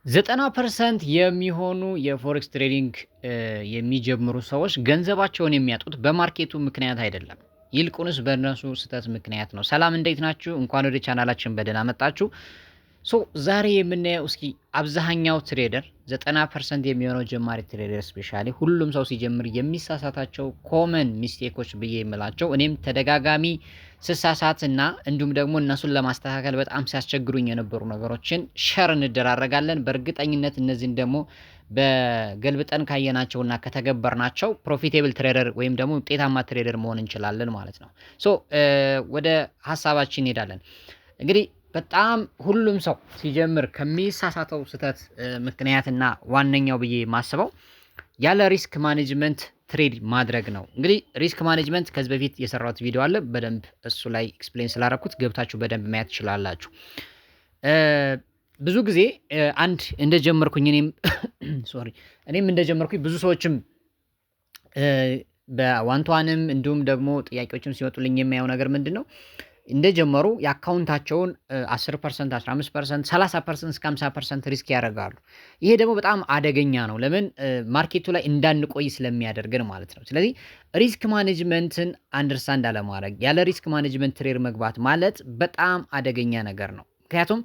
90% የሚሆኑ የፎሬክስ ትሬዲንግ የሚጀምሩ ሰዎች ገንዘባቸውን የሚያጡት በማርኬቱ ምክንያት አይደለም። ይልቁንስ በእነሱ ስህተት ምክንያት ነው። ሰላም እንዴት ናችሁ? እንኳን ወደ ቻናላችን በደህና መጣችሁ። ዛሬ የምናየው እስኪ አብዛኛው ትሬደር 90% የሚሆነው ጀማሪ ትሬደር ስፔሻሊ ሁሉም ሰው ሲጀምር የሚሳሳታቸው ኮመን ሚስቴኮች ብዬ የምላቸው እኔም ተደጋጋሚ ስሳሳት እና እንዲሁም ደግሞ እነሱን ለማስተካከል በጣም ሲያስቸግሩኝ የነበሩ ነገሮችን ሸር እንደራረጋለን። በእርግጠኝነት እነዚህን ደግሞ በገልብጠን ካየናቸውና ከተገበርናቸው ፕሮፊቴብል ትሬደር ወይም ደግሞ ውጤታማ ትሬደር መሆን እንችላለን ማለት ነው። ወደ ሀሳባችን እንሄዳለን። እንግዲህ በጣም ሁሉም ሰው ሲጀምር ከሚሳሳተው ስህተት ምክንያትና ዋነኛው ብዬ ማስበው ያለ ሪስክ ማኔጅመንት ትሬድ ማድረግ ነው። እንግዲህ ሪስክ ማኔጅመንት ከዚህ በፊት የሰራሁት ቪዲዮ አለ። በደንብ እሱ ላይ ኤክስፕሌን ስላደረኩት ገብታችሁ በደንብ ማየት ትችላላችሁ። ብዙ ጊዜ አንድ እንደጀመርኩኝ እኔም እንደጀመርኩኝ ብዙ ሰዎችም በዋንቷንም እንዲሁም ደግሞ ጥያቄዎችም ሲመጡልኝ የሚያየው ነገር ምንድን ነው? እንደጀመሩ የአካውንታቸውን 10%፣ 15%፣ 30% እስከ 50% ሪስክ ያደርጋሉ። ይሄ ደግሞ በጣም አደገኛ ነው። ለምን? ማርኬቱ ላይ እንዳንቆይ ስለሚያደርገን ማለት ነው። ስለዚህ ሪስክ ማኔጅመንትን አንደርስታንድ አለማድረግ፣ ያለ ሪስክ ማኔጅመንት ትሬድ መግባት ማለት በጣም አደገኛ ነገር ነው። ምክንያቱም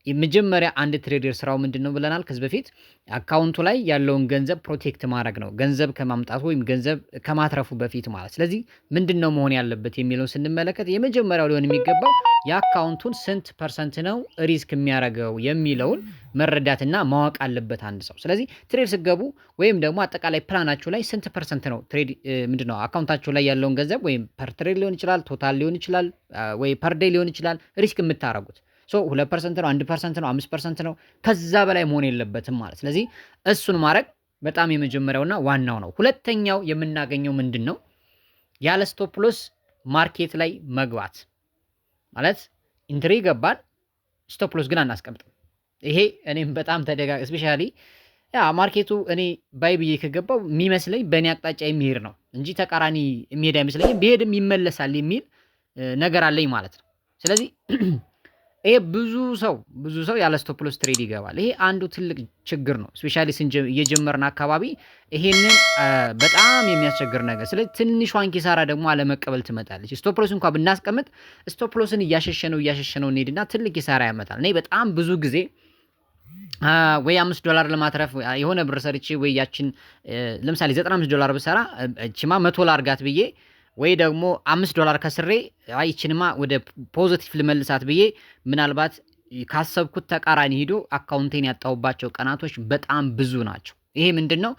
የመጀመሪያ አንድ ትሬደር ስራው ምንድነው ብለናል ከዚህ በፊት አካውንቱ ላይ ያለውን ገንዘብ ፕሮቴክት ማድረግ ነው፣ ገንዘብ ከማምጣቱ ወይም ገንዘብ ከማትረፉ በፊት ማለት። ስለዚህ ምንድነው መሆን ያለበት የሚለውን ስንመለከት የመጀመሪያው ሊሆን የሚገባው የአካውንቱን ስንት ፐርሰንት ነው ሪስክ የሚያደርገው የሚለውን መረዳትና ማወቅ አለበት አንድ ሰው። ስለዚህ ትሬድ ስገቡ ወይም ደግሞ አጠቃላይ ፕላናችሁ ላይ ስንት ፐርሰንት ነው ትሬድ ምንድነው አካውንታችሁ ላይ ያለውን ገንዘብ ወይም ፐር ትሬድ ሊሆን ይችላል፣ ቶታል ሊሆን ይችላል፣ ወይ ፐር ዴይ ሊሆን ይችላል ሪስክ የምታደርጉት 2% ነው፣ 1% ነው፣ 5% ነው፣ ከዛ በላይ መሆን የለበትም ማለት። ስለዚህ እሱን ማድረግ በጣም የመጀመሪያውና ዋናው ነው። ሁለተኛው የምናገኘው ምንድን ነው? ያለ ስቶፕ ሎስ ማርኬት ላይ መግባት ማለት ኢንትሪ ገባን፣ ስቶፕ ሎስ ግን አናስቀምጥም። ይሄ እኔም በጣም ስፔሻሊ ማርኬቱ እኔ ባይ ብዬ ከገባው የሚመስለኝ በእኔ አቅጣጫ የሚሄድ ነው እንጂ ተቃራኒ የሚሄድ አይመስለኝም። ቢሄድም ይመለሳል የሚል ነገር አለኝ ማለት ነው። ስለዚህ ይሄ ብዙ ሰው ያለ ስቶፕ ሎስ ትሬድ ይገባል። ይሄ አንዱ ትልቅ ችግር ነው። ስፔሻሊ እየጀመርን አካባቢ ይሄንን በጣም የሚያስቸግር ነገር። ስለዚህ ትንሿን ኪሳራ ደግሞ አለመቀበል ትመጣለች። ስቶፕ ሎስ እንኳን ብናስቀምጥ ስቶፕ ሎስን እያሸሸነው እንሄድና ትልቅ ኪሳራ ያመጣል። እኔ በጣም ብዙ ጊዜ ወይ $5 ለማትረፍ የሆነ ብር ሰርቼ ወይ ያችን ለምሳሌ $95 ብሰራ እቺማ $100 ላርጋት ብዬ ወይ ደግሞ $5 ከስሬ አይችንማ ወደ ፖዚቲቭ ልመልሳት ብዬ ምናልባት ካሰብኩት ተቃራኒ ሄዶ አካውንቴን ያጣውባቸው ቀናቶች በጣም ብዙ ናቸው። ይሄ ምንድነው?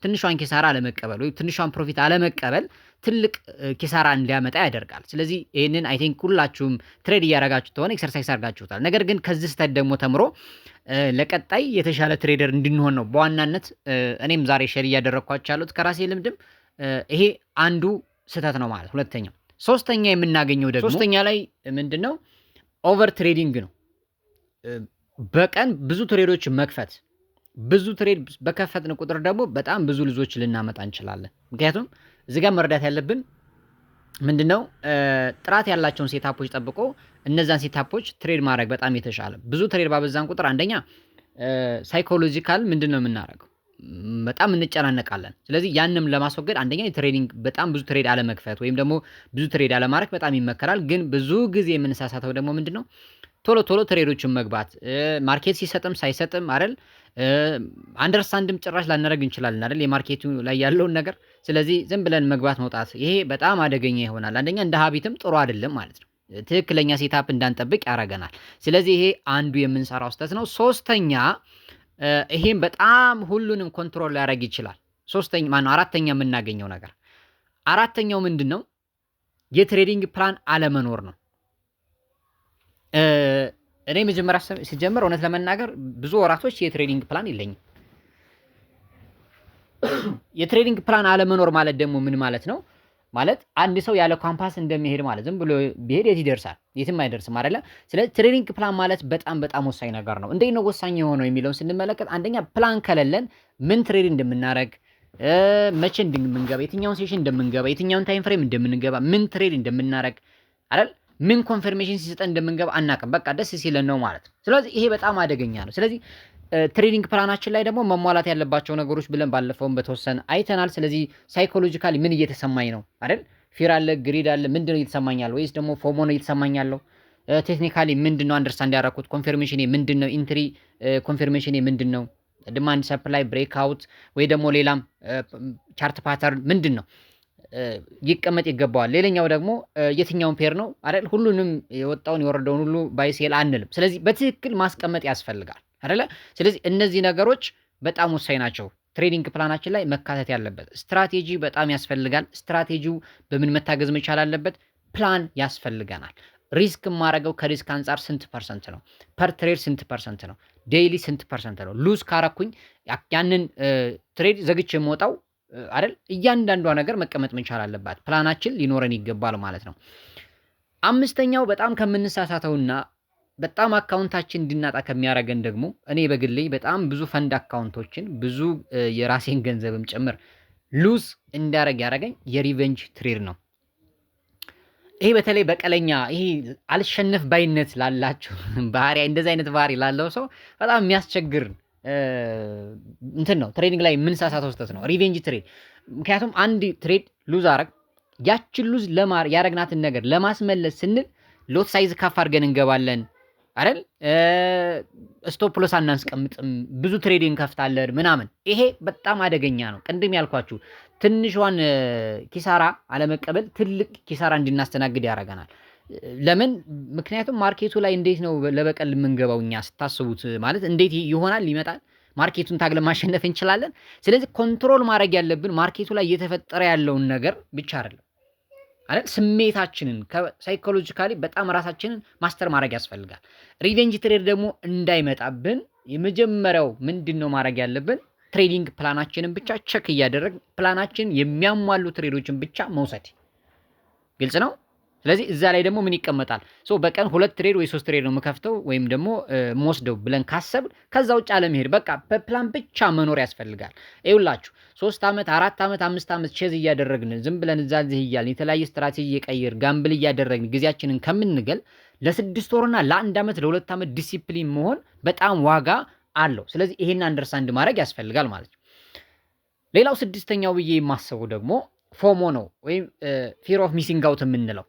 ትንሿን ኪሳራ አለመቀበል ወይ ትንሿን ፕሮፊት አለመቀበል ትልቅ ኪሳራ እንዲያመጣ ያደርጋል። ስለዚህ ይሄንን አይ ቲንክ ሁላችሁም ትሬድ እያደረጋችሁ ተሆነ ኤክሰርሳይዝ አድርጋችሁታል። ነገር ግን ከዚህ ስህተት ደግሞ ተምሮ ለቀጣይ የተሻለ ትሬደር እንድንሆን ነው በዋናነት እኔም ዛሬ ሼር እያደረኳችሁ ያሉት ከራሴ ልምድም ይሄ አንዱ ስህተት ነው ማለት። ሁለተኛው ሶስተኛ የምናገኘው ደግሞ ሶስተኛ ላይ ምንድነው? ኦቨር ትሬዲንግ ነው። በቀን ብዙ ትሬዶች መክፈት። ብዙ ትሬድ በከፈትን ቁጥር ደግሞ በጣም ብዙ ልጆች ልናመጣ እንችላለን። ምክንያቱም እዚህ ጋር መረዳት ያለብን ምንድነው? ጥራት ያላቸውን ሴታፖች ጠብቆ እነዛን ሴታፖች ትሬድ ማድረግ በጣም የተሻለ። ብዙ ትሬድ ባበዛን ቁጥር አንደኛ ሳይኮሎጂካል ምንድነው የምናደርገው? በጣም እንጨናነቃለን። ስለዚህ ያንም ለማስወገድ አንደኛ የትሬዲንግ በጣም ብዙ ትሬድ አለመክፈት ወይም ደግሞ ብዙ ትሬድ አለማድረግ በጣም ይመከራል። ግን ብዙ ጊዜ የምንሳሳተው ደግሞ ምንድነው? ቶሎ ትሬዶችን መግባት ማርኬት ሲሰጥም ሳይሰጥም አይደል? አንደርስታንድም ጭራሽ ላናደርግ እንችላለን አይደል? የማርኬቱ ላይ ያለውን ነገር። ስለዚህ ዝም ብለን መግባት መውጣት፣ ይሄ በጣም አደገኛ ይሆናል። አንደኛ እንደ ሀቢትም ጥሩ አይደለም ማለት ነው። ትክክለኛ ሴታፕ እንዳንጠብቅ ያደርገናል። ስለዚህ ይሄ አንዱ የምንሰራው ስህተት ነው። ሶስተኛ ይሄም በጣም ሁሉንም ኮንትሮል ሊያደርግ ይችላል። አራተኛ የምናገኘው ነገር አራተኛው ምንድነው? የትሬዲንግ ፕላን አለመኖር ነው። እኔ መጀመሪያ ሲጀምር እውነት ለመናገር ብዙ ወራቶች የትሬዲንግ ፕላን የለኝም። የትሬዲንግ ፕላን አለመኖር ማለት ደግሞ ምን ማለት ነው? ማለት አንድ ሰው ያለ ካምፓስ እንደሚሄድ ማለት ዝም ብሎ ቢሄድ የት ይደርሳል? የትም አይደርስም አይደለ? ስለዚህ ትሬዲንግ ፕላን ማለት በጣም ወሳኝ ነገር ነው። እንዴት ነው ወሳኝ የሆነው የሚለውን ስንመለከት አንደኛ ፕላን ከሌለን ምን ትሬድ እንደምናደርግ፣ መቼ እንደምንገባ፣ የትኛውን ሴሽን እንደምንገባ፣ የትኛውን ታይም ፍሬም እንደምንገባ፣ ምን ትሬድ እንደምናደርግ አይደል? ምን ኮንፈርሜሽን ሲሰጠን እንደምንገባ አናቅም። በቃ ደስ ሲለን ነው ማለት ነው። ስለዚህ ይሄ በጣም አደገኛ ነው። ስለዚህ ትሬዲንግ ፕላናችን ላይ ደግሞ መሟላት ያለባቸው ነገሮች ብለን ባለፈውም በተወሰነ አይተናል። ስለዚህ ሳይኮሎጂካሊ ምን እየተሰማኝ ነው አይደል? ፊር አለ፣ ግሪድ አለ፣ ምንድነው እየተሰማኛል ወይስ ደግሞ ፎሞ ነው እየተሰማኛለሁ? ቴክኒካሊ ምንድነው አንደርስታንድ ያደረኩት? ኮንፈርሜሽን ምንድነው? ኢንትሪ ኮንፈርሜሽን ምንድነው? ዲማንድ ሰፕላይ ብሬክአውት ወይ ደግሞ ሌላም ቻርት ፓተርን ምንድነው ይቀመጥ ይገባዋል። ሌላኛው ደግሞ የትኛውን ፔር ነው አይደል? ሁሉንም የወጣውን የወረደውን ሁሉ ባይሴል አንልም። ስለዚህ በትክክል ማስቀመጥ ያስፈልጋል አይደለ? ስለዚህ እነዚህ ነገሮች በጣም ወሳኝ ናቸው። ትሬዲንግ ፕላናችን ላይ መካተት ያለበት ስትራቴጂ በጣም ያስፈልጋል። ስትራቴጂው በምን መታገዝ መቻል አለበት? ፕላን ያስፈልገናል። ሪስክ የማረገው ከሪስክ አንጻር ስንት ፐርሰንት ነው? ፐር ትሬድ ስንት ፐርሰንት ነው? ዴይሊ ስንት ፐርሰንት ነው? ሉዝ ካረኩኝ ያንን ትሬድ ዘግቼ የምወጣው አይደል? እያንዳንዷ ነገር መቀመጥ መቻል አለባት። ፕላናችን ሊኖረን ይገባል ማለት ነው። አምስተኛው በጣም ከምንሳሳተውና በጣም አካውንታችን እንድናጣ ከሚያደርገን ደግሞ እኔ በግሌ በጣም ብዙ ፈንድ አካውንቶችን ብዙ የራሴን ገንዘብም ጭምር ሉዝ እንዳረግ ያደረገኝ የሪቨንጅ ትሬድ ነው። ይሄ በተለይ በቀለኛ ይሄ አልሸነፍ ባይነት ላላችሁ ባህሪ እንደዚህ አይነት ባህሪ ላለው ሰው በጣም የሚያስቸግር እንትን ነው። ትሬዲንግ ላይ የምንሳሳተው ስህተት ነው ሪቬንጅ ትሬድ። ምክንያቱም አንድ ትሬድ ሉዝ አረግ ያችን ሉዝ ያረግናትን ነገር ለማስመለስ ስንል ሎት ሳይዝ ካፍ አድርገን እንገባለን አይደል? ስቶፕ ሎስ አናስቀምጥም፣ ብዙ ትሬድ እንከፍታለን ምናምን። ይሄ በጣም አደገኛ ነው። ቅድም ያልኳችሁ ትንሿን ኪሳራ አለመቀበል ትልቅ ኪሳራ እንድናስተናግድ ያደርገናል። ለምን? ምክንያቱም ማርኬቱ ላይ እንዴት ነው ለበቀል የምንገባው? እኛ ስታስቡት ማለት እንዴት ይሆናል? ይመጣል። ማርኬቱን ታግለን ማሸነፍ እንችላለን። ስለዚህ ኮንትሮል ማድረግ ያለብን ማርኬቱ ላይ እየተፈጠረ ያለውን ነገር ብቻ አይደለም አይደል? ስሜታችንን ሳይኮሎጂካሊ በጣም ራሳችንን ማስተር ማድረግ ያስፈልጋል። ሪቬንጅ ትሬድ ደግሞ እንዳይመጣብን የመጀመሪያው ምንድነው ማድረግ ያለብን? ትሬዲንግ ፕላናችንን ብቻ ቸክ እያደረግ ፕላናችን የሚያሟሉ ትሬዶችን ብቻ መውሰድ። ግልጽ ነው። ስለዚህ እዛ ላይ ደግሞ ምን ይቀመጣል? በቀን 2 ትሬድ ወይ 3 ትሬድ ነው የምከፍተው ወይም ደግሞ የምወስደው ብለን ካሰብ ከዛ ውጭ አለመሄድ። በቃ በፕላን ብቻ መኖር ያስፈልጋል። ይኸውላችሁ 3 ዓመት 4 ዓመት 5 ዓመት ቼዝ እያደረግን ዝም ብለን እዛ እዚህ እያልን የተለያየ ስትራቴጂ እየቀየር ጋምብል እያደረግን ጊዜያችንን ከምንገል ለ6 ወርና ለ1 ዓመት ለ2 ዓመት ዲሲፕሊን መሆን በጣም ዋጋ አለው። ስለዚህ ይሄን አንደርስታንድ ማድረግ ያስፈልጋል ማለት ነው። ሌላው 6ኛው ብዬ የማስበው ደግሞ ፎሞ ነው ወይም ፊር ኦፍ ሚሲንግ አውት የምንለው።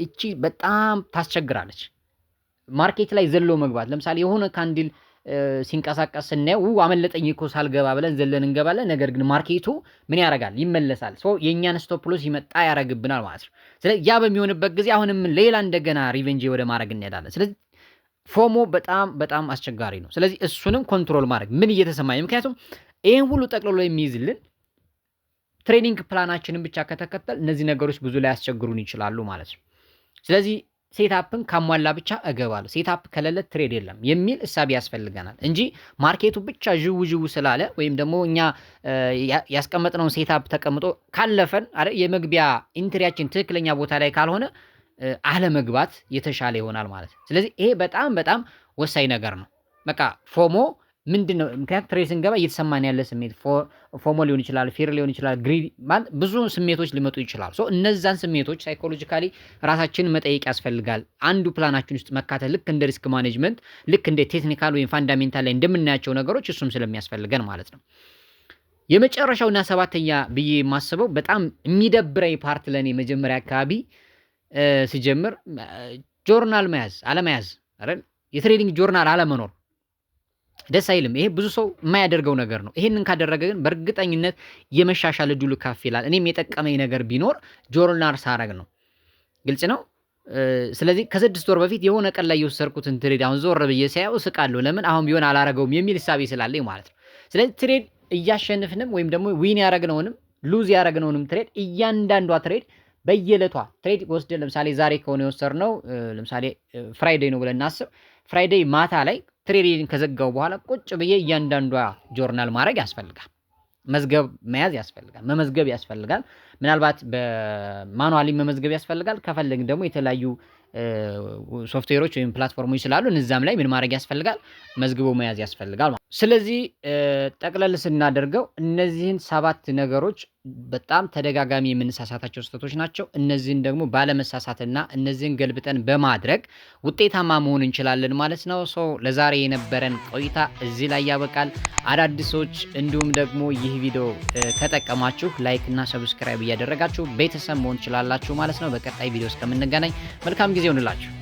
እቺ በጣም ታስቸግራለች። ማርኬት ላይ ዘሎ መግባት። ለምሳሌ የሆነ ካንዲል ሲንቀሳቀስ ስናየው አመለጠኝ እኮ ሳልገባ ብለን ዘለን እንገባለን። ነገር ግን ማርኬቱ ምን ያደርጋል? ይመለሳል። የእኛን ስቶፕ ሎስ ይመጣ ያደርግብናል ማለት ነው። ስለዚህ ያ በሚሆንበት ጊዜ አሁንም ሌላ እንደገና ሪቬንጅ ወደ ማድረግ እንሄዳለን። ስለዚህ ፎሞ በጣም በጣም አስቸጋሪ ነው። ስለዚህ እሱንም ኮንትሮል ማድረግ ምን እየተሰማኝ፣ ምክንያቱም ይህን ሁሉ ጠቅልሎ የሚይዝልን ትሬዲንግ ፕላናችንን ብቻ ከተከተል እነዚህ ነገሮች ብዙ ላይ ያስቸግሩን ይችላሉ ማለት ነው። ስለዚህ ሴታፕን ካሟላ ብቻ እገባለሁ፣ ሴታፕ ከሌለ ትሬድ የለም የሚል እሳቤ ያስፈልገናል እንጂ ማርኬቱ ብቻ ዥው ስላለ ወይም ደግሞ እኛ ያስቀመጥነውን ሴታፕ ተቀምጦ ካለፈን አይደል የመግቢያ ኢንትሪያችን ትክክለኛ ቦታ ላይ ካልሆነ አለመግባት የተሻለ ይሆናል ማለት ነው። ስለዚህ ይሄ በጣም በጣም ወሳኝ ነገር ነው። በቃ ፎሞ ምንድነው? ምክንያቱም ትሬድ ስንገባ እየተሰማን ያለ ስሜት ፎሞ ሊሆን ይችላል፣ ፊር ሊሆን ይችላል፣ ግሪድ ማለት ብዙ ስሜቶች ሊመጡ ይችላሉ። እነዛን ስሜቶች ሳይኮሎጂካሊ ራሳችንን መጠየቅ ያስፈልጋል። አንዱ ፕላናችን ውስጥ መካተት ልክ እንደ ሪስክ ማኔጅመንት፣ ልክ እንደ ቴክኒካል ወይም ፋንዳሜንታል ላይ እንደምናያቸው ነገሮች እሱም ስለሚያስፈልገን ማለት ነው። የመጨረሻውና 7ኛ ብዬ የማስበው በጣም የሚደብረኝ ፓርት ለኔ መጀመሪያ አካባቢ ሲጀምር ጆርናል አለመያዝ አይደል? የትሬዲንግ ጆርናል አለመኖር ደስ አይልም። ይሄ ብዙ ሰው የማያደርገው ነገር ነው። ይሄንን ካደረገ ግን በእርግጠኝነት የመሻሻል እድሉ ከፍ ይላል። እኔም የጠቀመኝ ነገር ቢኖር ጆርናል ሳረግ ነው። ግልጽ ነው። ስለዚህ ከ6 ወር በፊት የሆነ ቀን ላይ የወሰድኩትን ትሬድ አሁን ዞር ብዬ ሳየው እስቃለሁ። ለምን አሁን ቢሆን አላረገውም የሚል ሂሳብ ስላለኝ ማለት ነው። ስለዚህ ትሬድ እያሸንፍንም ወይም ደግሞ ዊን ያረግነውንም ሉዝ ያረግነውንም ትሬድ እያንዳንዷ ትሬድ በየዕለቷ ትሬድ ወስደን ለምሳሌ ዛሬ ከሆነ የወሰድነው ለምሳሌ ፍራይዴይ ነው ብለን እናስብ። ፍራይዴይ ማታ ላይ ትሬዲንግ ከዘጋው በኋላ ቁጭ ብዬ እያንዳንዷ ጆርናል ማድረግ ያስፈልጋል። መዝገብ መያዝ ያስፈልጋል። መመዝገብ ያስፈልጋል። ምናልባት በማኑዋሊ መመዝገብ ያስፈልጋል። ከፈለግን ደግሞ የተለያዩ ሶፍትዌሮች ወይም ፕላትፎርሞች ስላሉ እነዛም ላይ ምን ማድረግ ያስፈልጋል? መዝግቦ መያዝ ያስፈልጋል። ስለዚህ ጠቅለል ስናደርገው እነዚህን 7 ነገሮች በጣም ተደጋጋሚ የምንሳሳታቸው ስህተቶች ናቸው። እነዚህን ደግሞ ባለመሳሳትና እነዚህን ገልብጠን በማድረግ ውጤታማ መሆን እንችላለን ማለት ነው። ለዛሬ የነበረን ቆይታ እዚህ ላይ ያበቃል። አዳዲሶች እንዲሁም ደግሞ ይህ ቪዲዮ ከጠቀማችሁ ላይክ እና ሰብስክራይብ እያደረጋችሁ ቤተሰብ መሆን ትችላላችሁ ማለት ነው። በቀጣይ ቪዲዮ እስከምንገናኝ መልካም ጊዜ ይሁንላችሁ።